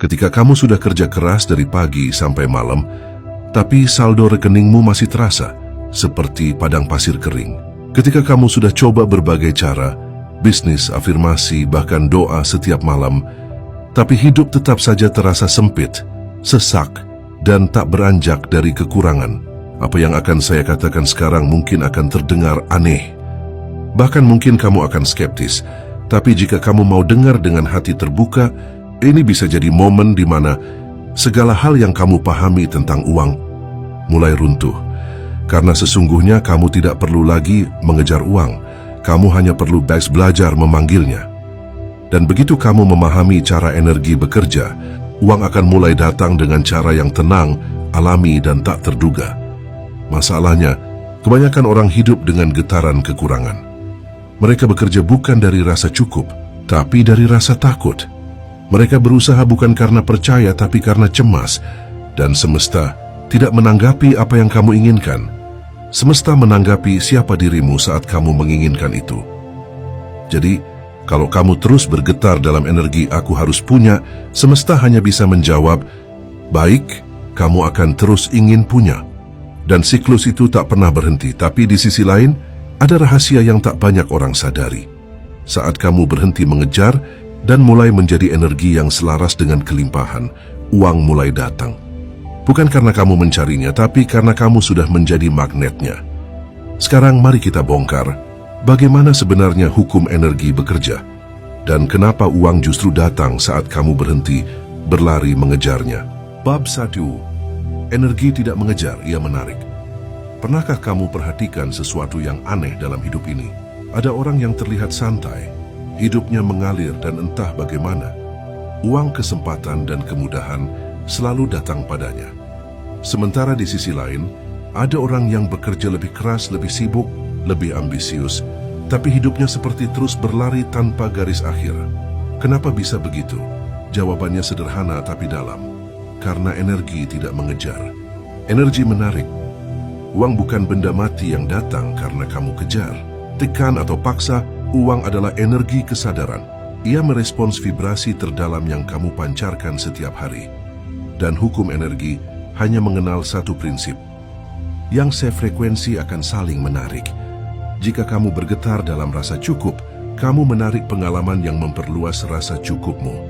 Ketika kamu sudah kerja keras dari pagi sampai malam, tapi saldo rekeningmu masih terasa seperti padang pasir kering. Ketika kamu sudah coba berbagai cara, bisnis, afirmasi, bahkan doa setiap malam, tapi hidup tetap saja terasa sempit, sesak, dan tak beranjak dari kekurangan. Apa yang akan saya katakan sekarang mungkin akan terdengar aneh. Bahkan mungkin kamu akan skeptis. Tapi jika kamu mau dengar dengan hati terbuka, ini bisa jadi momen di mana segala hal yang kamu pahami tentang uang mulai runtuh. Karena sesungguhnya kamu tidak perlu lagi mengejar uang. Kamu hanya perlu belajar memanggilnya. Dan begitu kamu memahami cara energi bekerja, uang akan mulai datang dengan cara yang tenang, alami, dan tak terduga. Masalahnya, kebanyakan orang hidup dengan getaran kekurangan. Mereka bekerja bukan dari rasa cukup, tapi dari rasa takut. Mereka berusaha bukan karena percaya, tapi karena cemas. Dan semesta tidak menanggapi apa yang kamu inginkan. Semesta menanggapi siapa dirimu saat kamu menginginkan itu. Jadi, kalau kamu terus bergetar dalam energi aku harus punya, semesta hanya bisa menjawab, baik, kamu akan terus ingin punya. Dan siklus itu tak pernah berhenti, tapi di sisi lain, ada rahasia yang tak banyak orang sadari. Saat kamu berhenti mengejar dan mulai menjadi energi yang selaras dengan kelimpahan, uang mulai datang. Bukan karena kamu mencarinya, tapi karena kamu sudah menjadi magnetnya. Sekarang mari kita bongkar bagaimana sebenarnya hukum energi bekerja dan kenapa uang justru datang saat kamu berhenti berlari mengejarnya. Bab 1. Energi tidak mengejar, ia menarik. Pernahkah kamu perhatikan sesuatu yang aneh dalam hidup ini? Ada orang yang terlihat santai, hidupnya mengalir dan entah bagaimana. Uang, kesempatan, dan kemudahan selalu datang padanya. Sementara di sisi lain, ada orang yang bekerja lebih keras, lebih sibuk, lebih ambisius, tapi hidupnya seperti terus berlari tanpa garis akhir. Kenapa bisa begitu? Jawabannya sederhana tapi dalam. Karena energi tidak mengejar. Energi menarik. Uang bukan benda mati yang datang karena kamu kejar. Tekan atau paksa, uang adalah energi kesadaran. Ia merespons vibrasi terdalam yang kamu pancarkan setiap hari. Dan hukum energi hanya mengenal satu prinsip. Yang sefrekuensi akan saling menarik. Jika kamu bergetar dalam rasa cukup, kamu menarik pengalaman yang memperluas rasa cukupmu.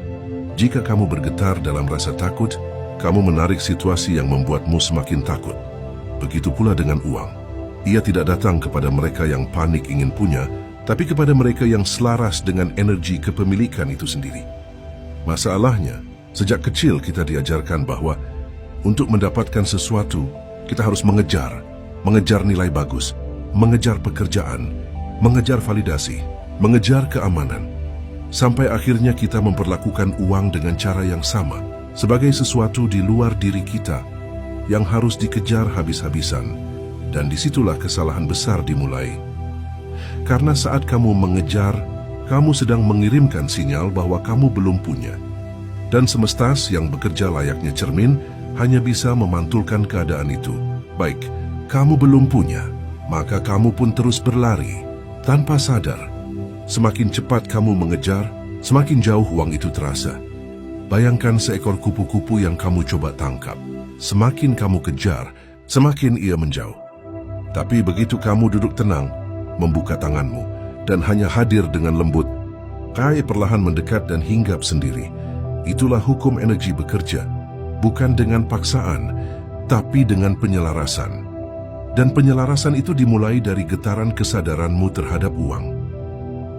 Jika kamu bergetar dalam rasa takut, kamu menarik situasi yang membuatmu semakin takut. Begitu pula dengan uang. Ia tidak datang kepada mereka yang panik ingin punya, tapi kepada mereka yang selaras dengan energi kepemilikan itu sendiri. Masalahnya, sejak kecil kita diajarkan bahwa untuk mendapatkan sesuatu, kita harus mengejar nilai bagus, mengejar pekerjaan, mengejar validasi, mengejar keamanan. Sampai akhirnya kita memperlakukan uang dengan cara yang sama, sebagai sesuatu di luar diri kita, yang harus dikejar habis-habisan. Dan disitulah kesalahan besar dimulai. Karena saat kamu mengejar, kamu sedang mengirimkan sinyal bahwa kamu belum punya. Dan semesta yang bekerja layaknya cermin hanya bisa memantulkan keadaan itu. Baik, kamu belum punya, maka kamu pun terus berlari, tanpa sadar. Semakin cepat kamu mengejar, semakin jauh uang itu terasa. Bayangkan seekor kupu-kupu yang kamu coba tangkap. Semakin kamu kejar, semakin ia menjauh. Tapi begitu kamu duduk tenang, membuka tanganmu, dan hanya hadir dengan lembut, kai perlahan mendekat dan hinggap sendiri. Itulah hukum energi bekerja, bukan dengan paksaan, tapi dengan penyelarasan. Dan penyelarasan itu dimulai dari getaran kesadaranmu terhadap uang.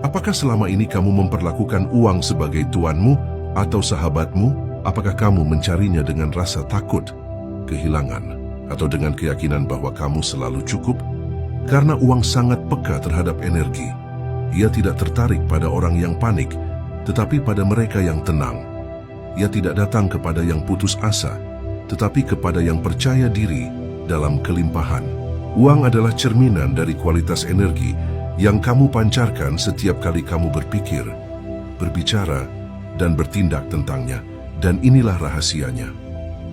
Apakah selama ini kamu memperlakukan uang sebagai tuanmu atau sahabatmu? Apakah kamu mencarinya dengan rasa takut, kehilangan, atau dengan keyakinan bahwa kamu selalu cukup? Karena uang sangat peka terhadap energi. Ia tidak tertarik pada orang yang panik, tetapi pada mereka yang tenang. Ia tidak datang kepada yang putus asa, tetapi kepada yang percaya diri dalam kelimpahan. Uang adalah cerminan dari kualitas energi yang kamu pancarkan setiap kali kamu berpikir, berbicara, dan bertindak tentangnya. Dan inilah rahasianya.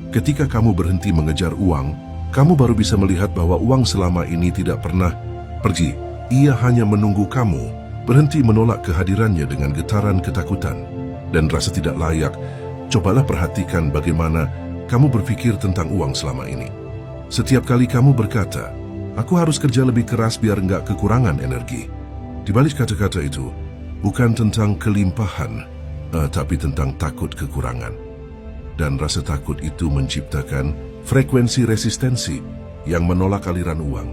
Ketika kamu berhenti mengejar uang, kamu baru bisa melihat bahwa uang selama ini tidak pernah pergi. Ia hanya menunggu kamu berhenti menolak kehadirannya dengan getaran ketakutan dan rasa tidak layak, Cobalah perhatikan bagaimana kamu berpikir tentang uang selama ini. Setiap kali kamu berkata, aku harus kerja lebih keras biar nggak kekurangan energi. Di balik kata-kata itu, bukan tentang kelimpahan, tapi tentang takut kekurangan. Dan rasa takut itu menciptakan frekuensi resistensi yang menolak aliran uang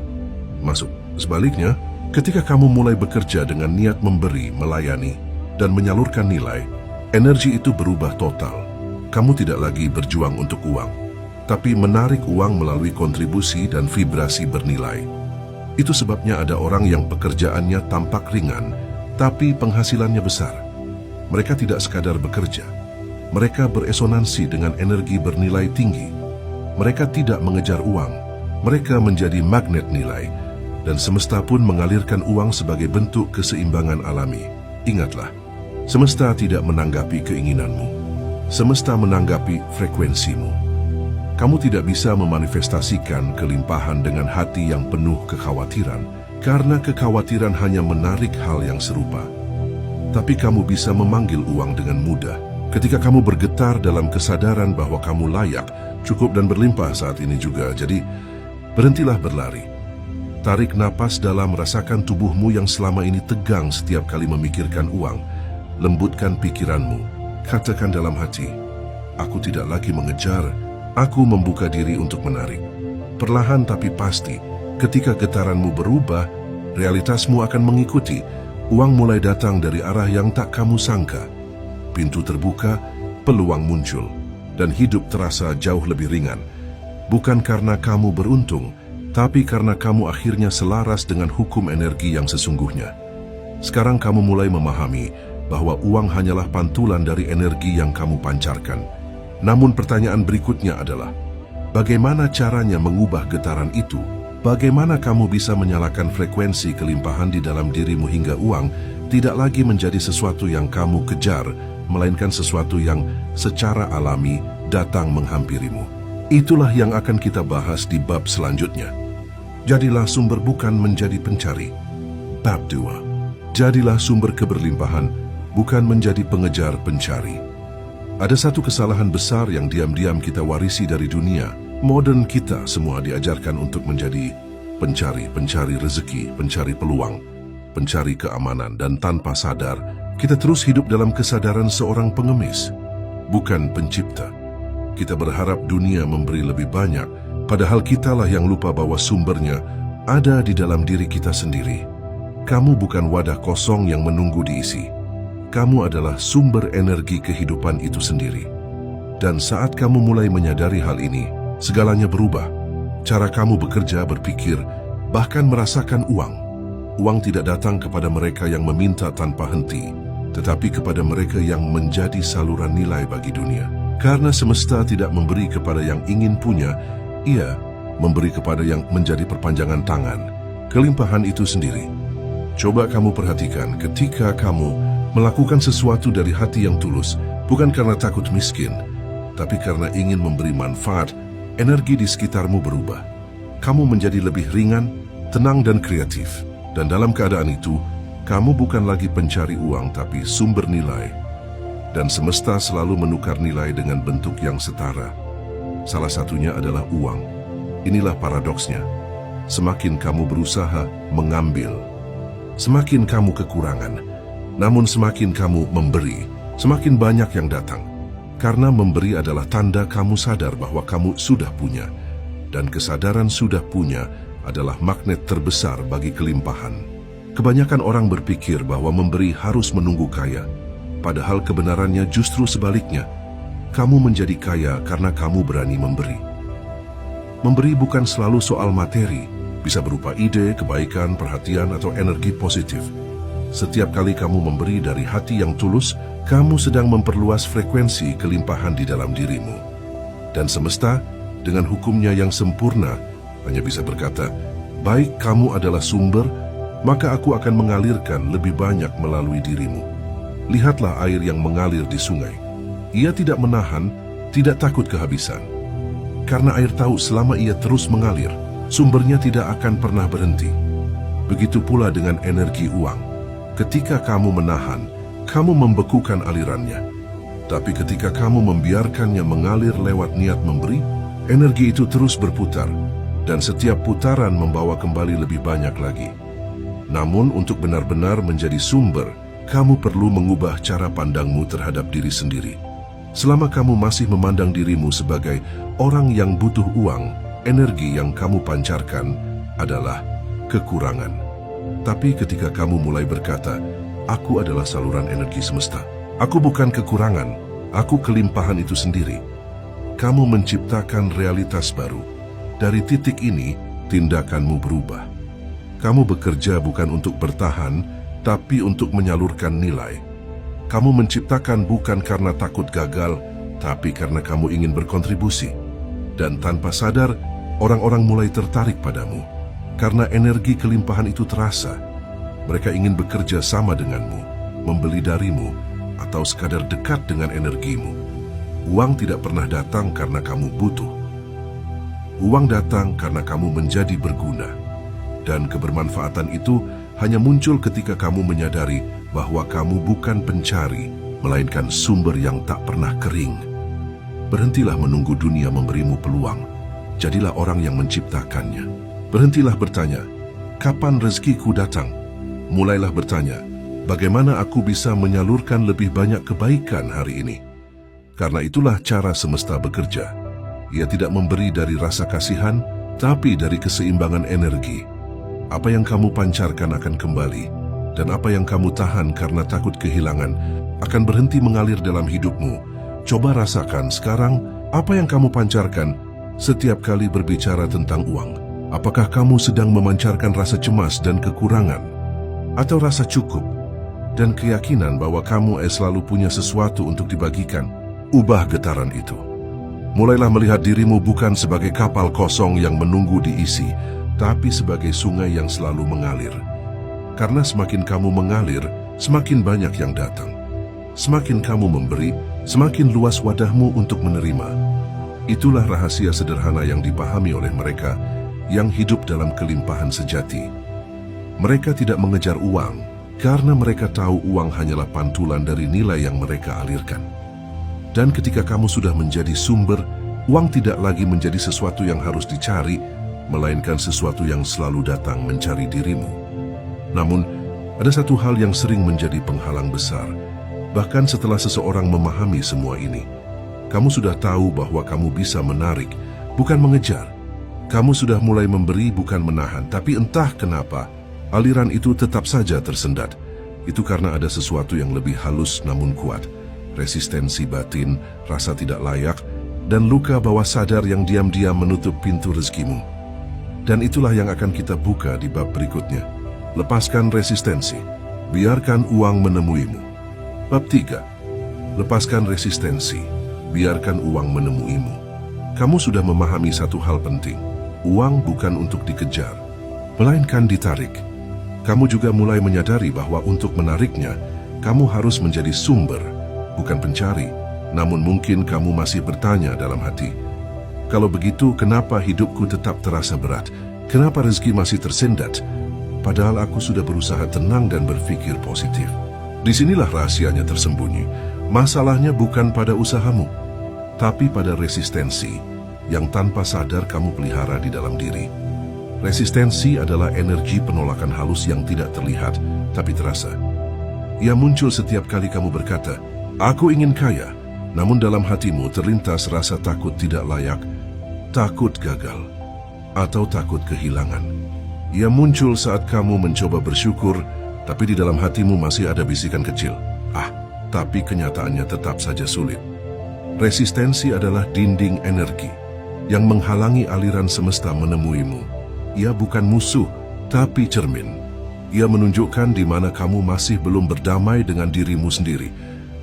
masuk. Sebaliknya, ketika kamu mulai bekerja dengan niat memberi, melayani, dan menyalurkan nilai, energi itu berubah total. Kamu tidak lagi berjuang untuk uang, tapi menarik uang melalui kontribusi dan vibrasi bernilai. Itu sebabnya ada orang yang pekerjaannya tampak ringan, tapi penghasilannya besar. Mereka tidak sekadar bekerja. Mereka beresonansi dengan energi bernilai tinggi. Mereka tidak mengejar uang. Mereka menjadi magnet nilai, dan semesta pun mengalirkan uang sebagai bentuk keseimbangan alami. Ingatlah, semesta tidak menanggapi keinginanmu. Semesta menanggapi frekuensimu. Kamu tidak bisa memanifestasikan kelimpahan dengan hati yang penuh kekhawatiran, karena kekhawatiran hanya menarik hal yang serupa. Tapi kamu bisa memanggil uang dengan mudah ketika kamu bergetar dalam kesadaran bahwa kamu layak, cukup dan berlimpah saat ini juga. Jadi, berhentilah berlari. Tarik napas dalam, rasakan tubuhmu yang selama ini tegang setiap kali memikirkan uang. Lembutkan pikiranmu. Katakan dalam hati, aku tidak lagi mengejar, aku membuka diri untuk menarik. Perlahan tapi pasti, ketika getaranmu berubah, realitasmu akan mengikuti. Uang mulai datang dari arah yang tak kamu sangka. Pintu terbuka, peluang muncul, dan hidup terasa jauh lebih ringan. Bukan karena kamu beruntung, tapi karena kamu akhirnya selaras dengan hukum energi yang sesungguhnya. Sekarang kamu mulai memahami bahwa uang hanyalah pantulan dari energi yang kamu pancarkan. Namun pertanyaan berikutnya adalah, bagaimana caranya mengubah getaran itu? Bagaimana kamu bisa menyalakan frekuensi kelimpahan di dalam dirimu hingga uang tidak lagi menjadi sesuatu yang kamu kejar, melainkan sesuatu yang secara alami datang menghampirimu? Itulah yang akan kita bahas di bab selanjutnya. Jadilah sumber bukan menjadi pencari. Bab 2. Jadilah sumber keberlimpahan, bukan menjadi pengejar pencari. Ada satu kesalahan besar yang diam-diam kita warisi dari dunia. Modern kita semua diajarkan untuk menjadi pencari rezeki, pencari peluang, pencari keamanan, dan tanpa sadar, kita terus hidup dalam kesadaran seorang pengemis, bukan pencipta. Kita berharap dunia memberi lebih banyak, padahal kitalah yang lupa bahwa sumbernya ada di dalam diri kita sendiri. Kamu bukan wadah kosong yang menunggu diisi. Kamu adalah sumber energi kehidupan itu sendiri. Dan saat kamu mulai menyadari hal ini, segalanya berubah. Cara kamu bekerja, berpikir, bahkan merasakan uang. Uang tidak datang kepada mereka yang meminta tanpa henti, tetapi kepada mereka yang menjadi saluran nilai bagi dunia. Karena semesta tidak memberi kepada yang ingin punya, ia memberi kepada yang menjadi perpanjangan tangan. Kelimpahan itu sendiri. Coba kamu perhatikan ketika kamu melakukan sesuatu dari hati yang tulus, bukan karena takut miskin, tapi karena ingin memberi manfaat, energi di sekitarmu berubah. Kamu menjadi lebih ringan, tenang, dan kreatif. Dan dalam keadaan itu, kamu bukan lagi pencari uang, tapi sumber nilai. Dan semesta selalu menukar nilai dengan bentuk yang setara. Salah satunya adalah uang. Inilah paradoksnya. Semakin kamu berusaha mengambil, semakin kamu kekurangan. Namun semakin kamu memberi, semakin banyak yang datang. Karena memberi adalah tanda kamu sadar bahwa kamu sudah punya. Dan kesadaran sudah punya adalah magnet terbesar bagi kelimpahan. Kebanyakan orang berpikir bahwa memberi harus menunggu kaya. Padahal kebenarannya justru sebaliknya. Kamu menjadi kaya karena kamu berani memberi. Memberi bukan selalu soal materi, bisa berupa ide, kebaikan, perhatian, atau energi positif. Setiap kali kamu memberi dari hati yang tulus, kamu sedang memperluas frekuensi kelimpahan di dalam dirimu. Dan semesta, dengan hukumnya yang sempurna, hanya bisa berkata, baik kamu adalah sumber, maka aku akan mengalirkan lebih banyak melalui dirimu. Lihatlah air yang mengalir di sungai. Ia tidak menahan, tidak takut kehabisan. Karena air tahu selama ia terus mengalir, sumbernya tidak akan pernah berhenti. Begitu pula dengan energi uang. Ketika kamu menahan, kamu membekukan alirannya. Tapi ketika kamu membiarkannya mengalir lewat niat memberi, energi itu terus berputar, dan setiap putaran membawa kembali lebih banyak lagi. Namun untuk benar-benar menjadi sumber, kamu perlu mengubah cara pandangmu terhadap diri sendiri. Selama kamu masih memandang dirimu sebagai orang yang butuh uang, energi yang kamu pancarkan adalah kekurangan. Tapi ketika kamu mulai berkata, "Aku adalah saluran energi semesta. Aku bukan kekurangan, aku kelimpahan itu sendiri." Kamu menciptakan realitas baru. Dari titik ini, tindakanmu berubah. Kamu bekerja bukan untuk bertahan, tapi untuk menyalurkan nilai. Kamu menciptakan bukan karena takut gagal, tapi karena kamu ingin berkontribusi. Dan tanpa sadar, orang-orang mulai tertarik padamu. Karena energi kelimpahan itu terasa. Mereka ingin bekerja sama denganmu, membeli darimu, atau sekadar dekat dengan energimu. Uang tidak pernah datang karena kamu butuh. Uang datang karena kamu menjadi berguna. Dan kebermanfaatan itu hanya muncul ketika kamu menyadari bahwa kamu bukan pencari, melainkan sumber yang tak pernah kering. Berhentilah menunggu dunia memberimu peluang. Jadilah orang yang menciptakannya. Berhentilah bertanya, "Kapan rezekiku datang?" Mulailah bertanya, "Bagaimana aku bisa menyalurkan lebih banyak kebaikan hari ini?" Karena itulah cara semesta bekerja. Ia tidak memberi dari rasa kasihan, tapi dari keseimbangan energi. Apa yang kamu pancarkan akan kembali, dan apa yang kamu tahan karena takut kehilangan akan berhenti mengalir dalam hidupmu. Coba rasakan sekarang apa yang kamu pancarkan setiap kali berbicara tentang uang. Apakah kamu sedang memancarkan rasa cemas dan kekurangan? Atau rasa cukup dan keyakinan bahwa kamu selalu punya sesuatu untuk dibagikan? Ubah getaran itu. Mulailah melihat dirimu bukan sebagai kapal kosong yang menunggu diisi, tapi sebagai sungai yang selalu mengalir. Karena semakin kamu mengalir, semakin banyak yang datang. Semakin kamu memberi, semakin luas wadahmu untuk menerima. Itulah rahasia sederhana yang dipahami oleh mereka yang hidup dalam kelimpahan sejati. Mereka tidak mengejar uang, karena mereka tahu uang hanyalah pantulan dari nilai yang mereka alirkan. Dan ketika kamu sudah menjadi sumber, uang tidak lagi menjadi sesuatu yang harus dicari, melainkan sesuatu yang selalu datang mencari dirimu. Namun, ada satu hal yang sering menjadi penghalang besar. Bahkan setelah seseorang memahami semua ini, kamu sudah tahu bahwa kamu bisa menarik, bukan mengejar. Kamu sudah mulai memberi, bukan menahan, tapi entah kenapa, aliran itu tetap saja tersendat. Itu karena ada sesuatu yang lebih halus namun kuat. Resistensi batin, rasa tidak layak, dan luka bawah sadar yang diam-diam menutup pintu rezekimu. Dan itulah yang akan kita buka di bab berikutnya. Lepaskan resistensi. Biarkan uang menemuimu. Bab 3. Lepaskan resistensi. Biarkan uang menemuimu. Kamu sudah memahami satu hal penting. Uang bukan untuk dikejar, melainkan ditarik. Kamu juga mulai menyadari bahwa untuk menariknya, kamu harus menjadi sumber, bukan pencari. Namun mungkin kamu masih bertanya dalam hati, "Kalau begitu, kenapa hidupku tetap terasa berat? Kenapa rezeki masih tersendat? Padahal aku sudah berusaha tenang dan berpikir positif." Disinilah rahasianya tersembunyi. Masalahnya bukan pada usahamu, tapi pada resistensi yang tanpa sadar kamu pelihara di dalam diri. Resistensi adalah energi penolakan halus yang tidak terlihat, tapi terasa. Ia muncul setiap kali kamu berkata, "Aku ingin kaya," namun dalam hatimu terlintas rasa takut tidak layak, takut gagal, atau takut kehilangan. Ia muncul saat kamu mencoba bersyukur, tapi di dalam hatimu masih ada bisikan kecil. Tapi kenyataannya tetap saja sulit. Resistensi adalah dinding energi yang menghalangi aliran semesta menemuimu. Ia bukan musuh, tapi cermin. Ia menunjukkan di mana kamu masih belum berdamai dengan dirimu sendiri.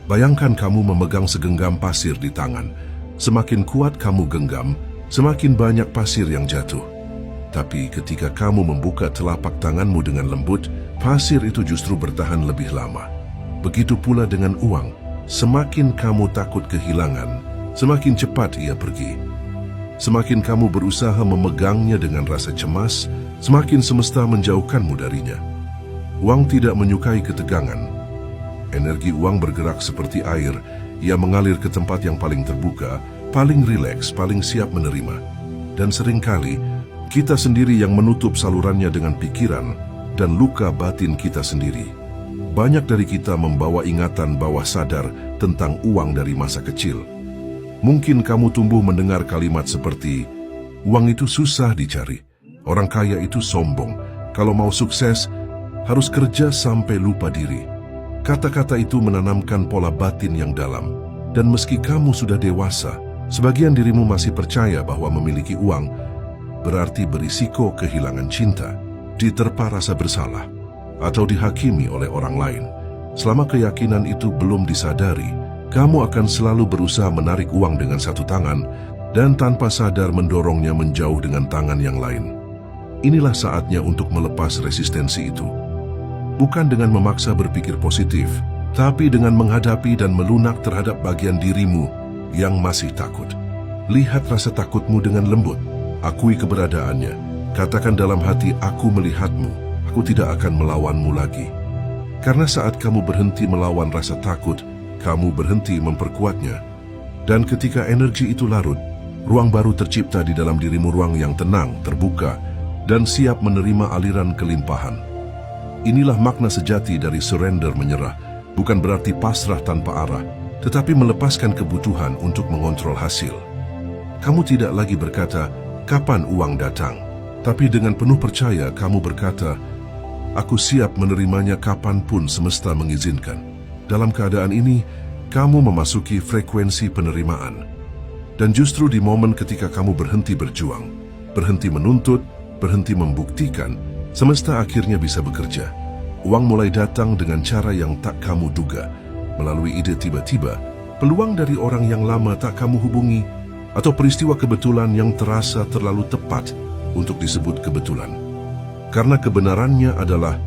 Bayangkan kamu memegang segenggam pasir di tangan. Semakin kuat kamu genggam, semakin banyak pasir yang jatuh. Tapi ketika kamu membuka telapak tanganmu dengan lembut, pasir itu justru bertahan lebih lama. Begitu pula dengan uang. Semakin kamu takut kehilangan, semakin cepat ia pergi. Semakin kamu berusaha memegangnya dengan rasa cemas, semakin semesta menjauhkanmu darinya. Uang tidak menyukai ketegangan. Energi uang bergerak seperti air Ia mengalir ke tempat yang paling terbuka, paling rileks, paling siap menerima. Dan seringkali, kita sendiri yang menutup salurannya dengan pikiran dan luka batin kita sendiri. Banyak dari kita membawa ingatan bawah sadar tentang uang dari masa kecil. Mungkin kamu tumbuh mendengar kalimat seperti, uang itu susah dicari, orang kaya itu sombong, kalau mau sukses, harus kerja sampai lupa diri. Kata-kata itu menanamkan pola batin yang dalam, dan meski kamu sudah dewasa, sebagian dirimu masih percaya bahwa memiliki uang berarti berisiko kehilangan cinta, diterpa rasa bersalah, atau dihakimi oleh orang lain. Selama keyakinan itu belum disadari, kamu akan selalu berusaha menarik uang dengan satu tangan dan tanpa sadar mendorongnya menjauh dengan tangan yang lain. Inilah saatnya untuk melepas resistensi itu. Bukan dengan memaksa berpikir positif, tapi dengan menghadapi dan melunak terhadap bagian dirimu yang masih takut. Lihat rasa takutmu dengan lembut, akui keberadaannya, katakan dalam hati, aku melihatmu, aku tidak akan melawanmu lagi. Karena saat kamu berhenti melawan rasa takut, kamu berhenti memperkuatnya. Dan ketika energi itu larut, ruang baru tercipta di dalam dirimu, ruang yang tenang, terbuka, dan siap menerima aliran kelimpahan. Inilah makna sejati dari surrender, menyerah, bukan berarti pasrah tanpa arah, tetapi melepaskan kebutuhan untuk mengontrol hasil. Kamu tidak lagi berkata, kapan uang datang? Tapi dengan penuh percaya kamu berkata, aku siap menerimanya kapanpun semesta mengizinkan. Dalam keadaan ini, kamu memasuki frekuensi penerimaan. Dan justru di momen ketika kamu berhenti berjuang, berhenti menuntut, berhenti membuktikan, semesta akhirnya bisa bekerja. Uang mulai datang dengan cara yang tak kamu duga, melalui ide tiba-tiba, peluang dari orang yang lama tak kamu hubungi, atau peristiwa kebetulan yang terasa terlalu tepat untuk disebut kebetulan. Karena kebenarannya adalah,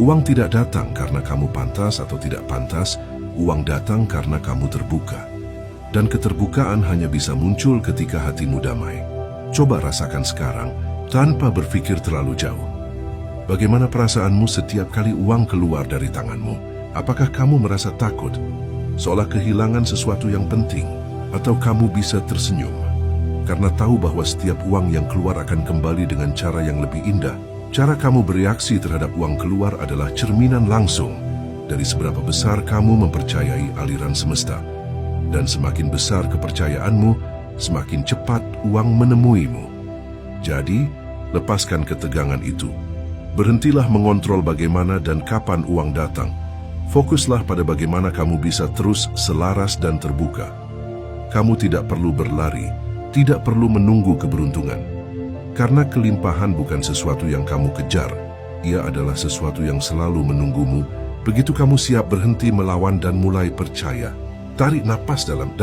uang tidak datang karena kamu pantas atau tidak pantas, uang datang karena kamu terbuka. Dan keterbukaan hanya bisa muncul ketika hatimu damai. Coba rasakan sekarang, tanpa berpikir terlalu jauh. Bagaimana perasaanmu setiap kali uang keluar dari tanganmu? Apakah kamu merasa takut, seolah kehilangan sesuatu yang penting? Atau kamu bisa tersenyum, karena tahu bahwa setiap uang yang keluar akan kembali dengan cara yang lebih indah? Cara kamu bereaksi terhadap uang keluar adalah cerminan langsung dari seberapa besar kamu mempercayai aliran semesta. Dan semakin besar kepercayaanmu, semakin cepat uang menemuimu. Jadi, lepaskan ketegangan itu. Berhentilah mengontrol bagaimana dan kapan uang datang. Fokuslah pada bagaimana kamu bisa terus selaras dan terbuka. Kamu tidak perlu berlari, tidak perlu menunggu keberuntungan. Karena kelimpahan bukan sesuatu yang kamu kejar, ia adalah sesuatu yang selalu menunggumu. Begitu kamu siap berhenti melawan dan mulai percaya. Tarik napas dalam,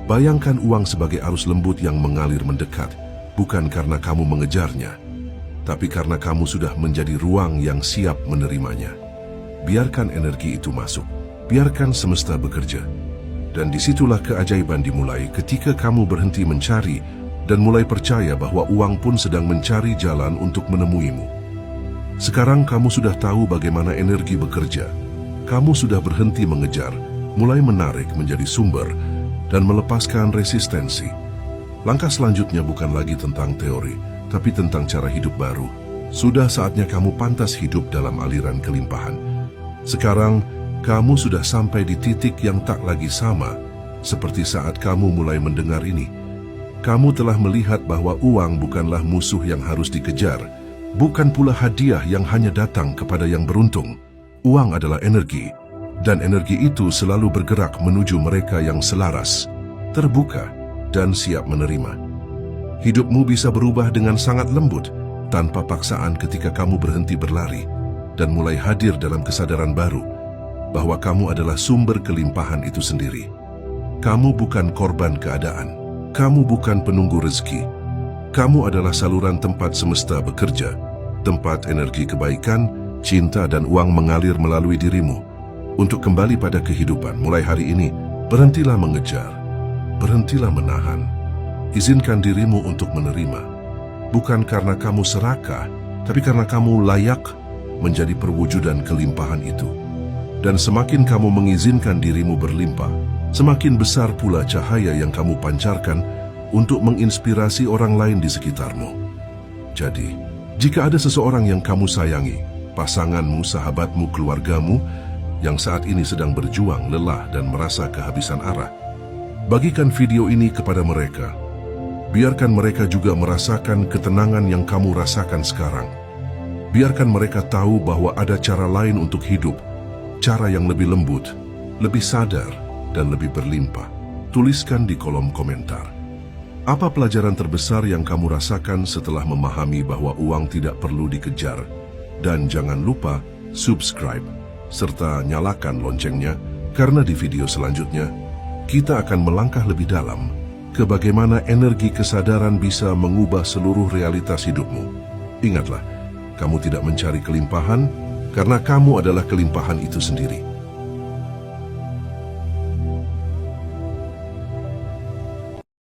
bayangkan uang sebagai arus lembut yang mengalir mendekat, bukan karena kamu mengejarnya, tapi karena kamu sudah menjadi ruang yang siap menerimanya. Biarkan energi itu masuk, biarkan semesta bekerja. Dan disitulah keajaiban dimulai ketika kamu berhenti mencari dan mulai percaya bahwa uang pun sedang mencari jalan untuk menemuimu. Sekarang kamu sudah tahu bagaimana energi bekerja. Kamu sudah berhenti mengejar, mulai menarik menjadi sumber, dan melepaskan resistensi. Langkah selanjutnya bukan lagi tentang teori, tapi tentang cara hidup baru. Sudah saatnya kamu pantas hidup dalam aliran kelimpahan. Sekarang, kamu sudah sampai di titik yang tak lagi sama, seperti saat kamu mulai mendengar ini. Kamu telah melihat bahwa uang bukanlah musuh yang harus dikejar, bukan pula hadiah yang hanya datang kepada yang beruntung. Uang adalah energi, dan energi itu selalu bergerak menuju mereka yang selaras, terbuka, dan siap menerima. Hidupmu bisa berubah dengan sangat lembut, tanpa paksaan ketika kamu berhenti berlari, dan mulai hadir dalam kesadaran baru, bahwa kamu adalah sumber kelimpahan itu sendiri. Kamu bukan korban keadaan, kamu bukan penunggu rezeki. Kamu adalah saluran tempat semesta bekerja, tempat energi kebaikan, cinta dan uang mengalir melalui dirimu. Untuk kembali pada kehidupan, mulai hari ini, berhentilah mengejar, berhentilah menahan. Izinkan dirimu untuk menerima, bukan karena kamu serakah, tapi karena kamu layak menjadi perwujudan kelimpahan itu. Dan semakin kamu mengizinkan dirimu berlimpah, semakin besar pula cahaya yang kamu pancarkan untuk menginspirasi orang lain di sekitarmu. Jadi, jika ada seseorang yang kamu sayangi, pasanganmu, sahabatmu, keluargamu, yang saat ini sedang berjuang, lelah, dan merasa kehabisan arah, bagikan video ini kepada mereka. Biarkan mereka juga merasakan ketenangan yang kamu rasakan sekarang. Biarkan mereka tahu bahwa ada cara lain untuk hidup, cara yang lebih lembut, lebih sadar, dan lebih berlimpah. Tuliskan di kolom komentar. Apa pelajaran terbesar yang kamu rasakan setelah memahami bahwa uang tidak perlu dikejar? Dan jangan lupa subscribe, serta nyalakan loncengnya, karena di video selanjutnya, kita akan melangkah lebih dalam ke bagaimana energi kesadaran bisa mengubah seluruh realitas hidupmu. Ingatlah, kamu tidak mencari kelimpahan, karena kamu adalah kelimpahan itu sendiri.